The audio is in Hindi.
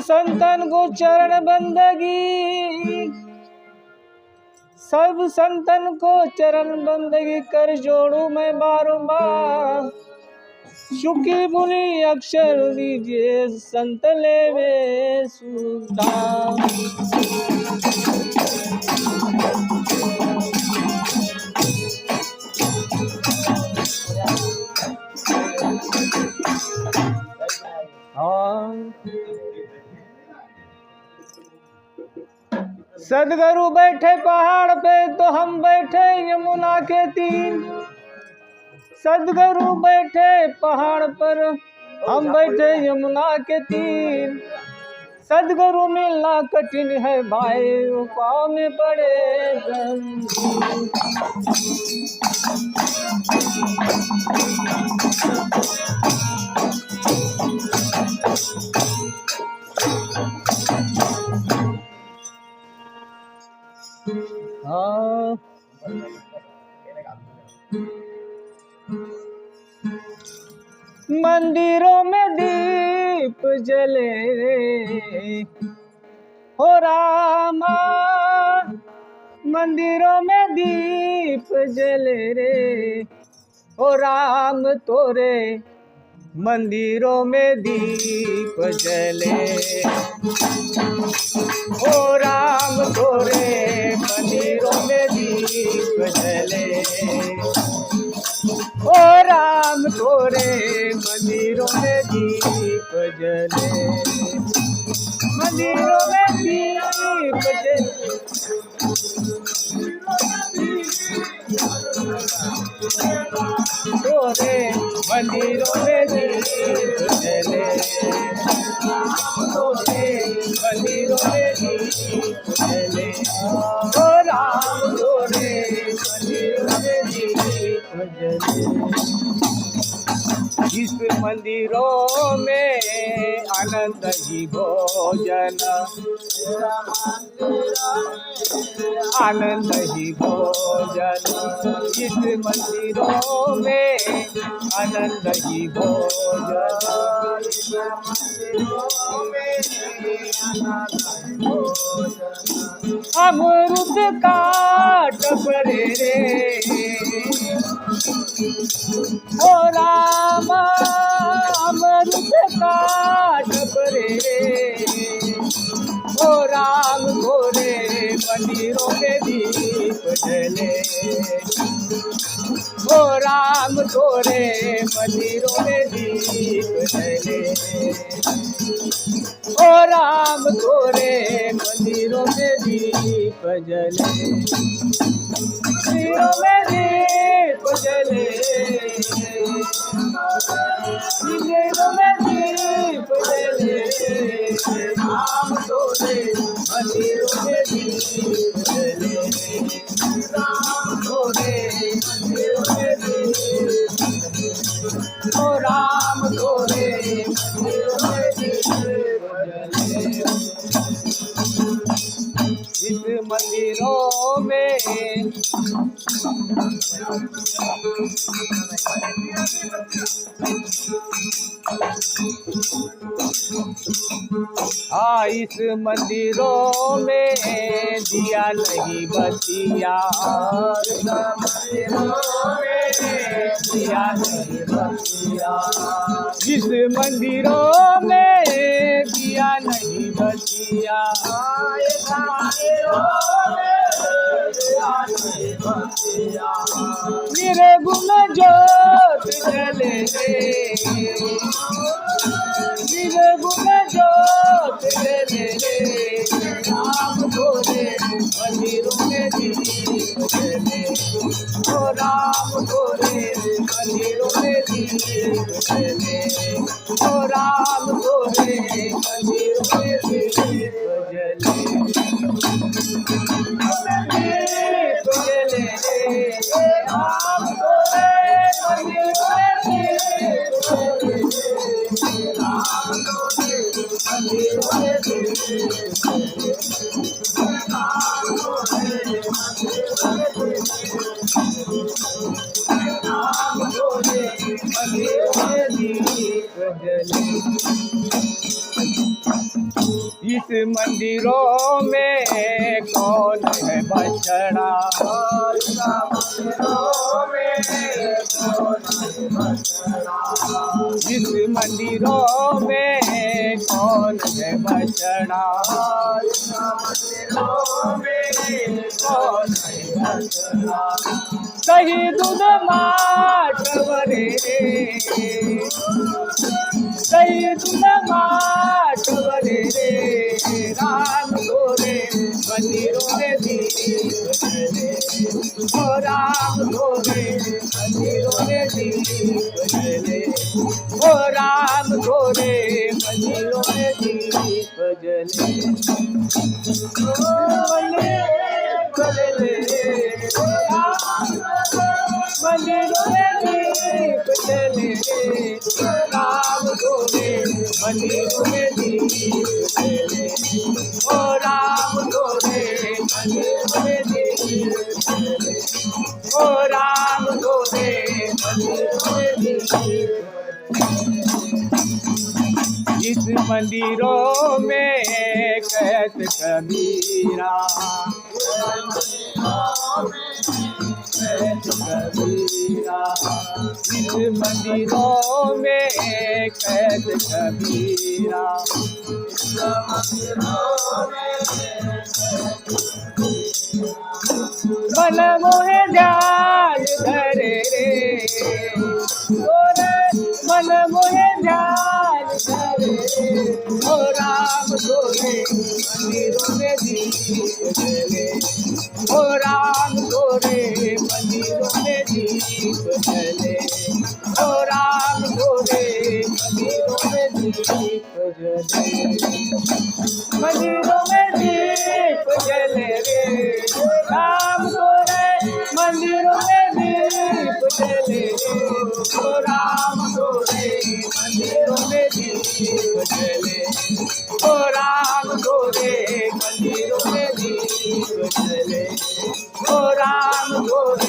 संतन को चरण बंदगी, सब संतन को चरण बंदगी कर जोड़ू मैं बारंबार। शुकी बुरी अक्षर दीजिए संत लेवे सुल्तान। सदगुरु बैठे पहाड़ पे तो हम बैठे यमुना के तीर। सदगुरु बैठे पहाड़ पर हम बैठे यमुना के तीर। सदगुरु मिलना कठिन है भाई, पाँव में पड़े जंजीर। मंदिरों में दीप जले हो रामा, मंदिरों में दीप जले रे हो राम तोरे, मंदिरों में दीप जले ओ राम तोरे, मंदिरों में दीप जले ओ राम तोरे, मंदिरों में दीप जले, मंदिरों में दीप जले। तोरे मंदिरों में दीप जले, तोरे मंदिरों में दीप जले ओ राम तोरे, मंदिरों में दीप जले। इस मंदिरों में आनंद ही भोजन, आनंद ही भोजन। इस मंदिरों में आनंद ही भोजन, अमृत काट परे रे ओ रामा, अमृत काट परे रे ओ राम गोरे, मंदिरों में दीप जले ओ राम गोरे, मंदिरों में दीप जले ओ राम गोरे, मंदिरों में दीप जले, मंदिरों में दीप जले, मंदिरों में दीप जले राम तोरे, मंदिरों में दीप जले राम तोरे, मंदिरों में दीप ओ राम तोरे, मंदिरों में दीप जले। इस मंदिरों में इस मंदिरों में दिया नहीं बतिया, दिया नहीं बतिया। इस मंदिरों में दिया नहीं बतिया, मेरे गुण जोत जले रे, मेरे गुण जोत जले रे राम तोरे, मंदिरों में दीप जले ओ राम तोरे, मंदिरों में दीप जले ओ राम तोरे, मंदिरों में दीप जले राम तोरे, मंदिरों में दीप जले राम तोरे, मंदिरों में दीप जले। इस मंदिरों में कौन है बछड़ा, इस मंदिरों में कौन है बछड़ा, कहीं दूध माटवरे, कहीं दूध माटवरे, राम गोरे मंदिरों में दीप जले, ओ राम गोरे मंदिरों में दीप जले, ओ राम गोरे मंदिरों में दीप जले, मंदिरों में दीप जले, राम गोरे मंदिरों में दीप जले, ओ राम गोरे मंदिरों में दीप जले, ओ राम गोरे मंदिरों में दीप। इस मंदिरों में कहत कबीरा, कबीरा, इस मंदिरों में कहत कबीरा, मन मोहे ध्यान धरे रे, मन मोहे ध्यान धरे, ओ राम गोरे मंदिरों में दीप जले, ओ राम गोरे मंदिरों में दीप जले, ओ राम गोरे मंदिरों में दीप जले, मंदिरों में दीप जले रे, राम गोरे मंदिरों में दीप जले, ओ राम गोरे मंदिरों में दीप जले, ओ राम गोरे मंदिरों में दीप जले, ओ राम गोरे